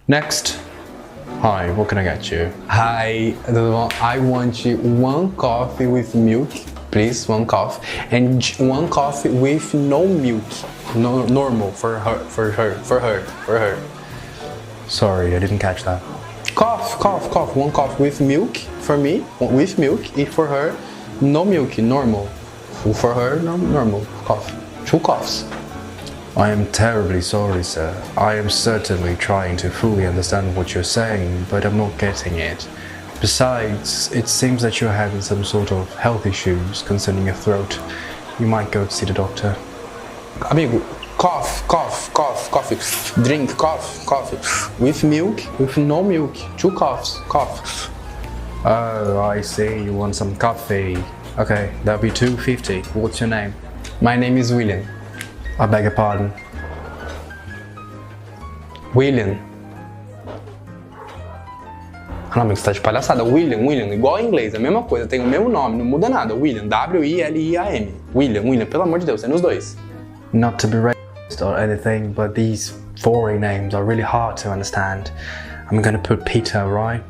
Next. Hi, what can I get you? Hi, I want you one coffee with milk, please, one coffee, and one coffee with no milk, no normal for her. Sorry, I didn't catch that. Cough, one coffee with milk for me, with milk, and for her, no milk, normal. For her, normal coffee, 2 coughs. I am terribly sorry, sir. I am certainly trying to fully understand what you're saying, but I'm not getting it. Besides, it seems that you're having some sort of health issues concerning your throat. You might go to see the doctor. Amigo, coffee, drink coffee, with milk, with no milk, 2 coughs, cough. Oh, I see, you want some coffee. Okay, that'll be $2.50. What's your name? My name is William. I beg your pardon. William. Ah, amigo, você tá de palhaçada. William, igual em inglês, a mesma coisa, tem o mesmo nome, não muda nada. William, W-I-L-I-A-M. William, pelo amor de Deus, é nos dois. Not to be racist or anything, but these foreign names are really hard to understand. I'm gonna put Peter, right?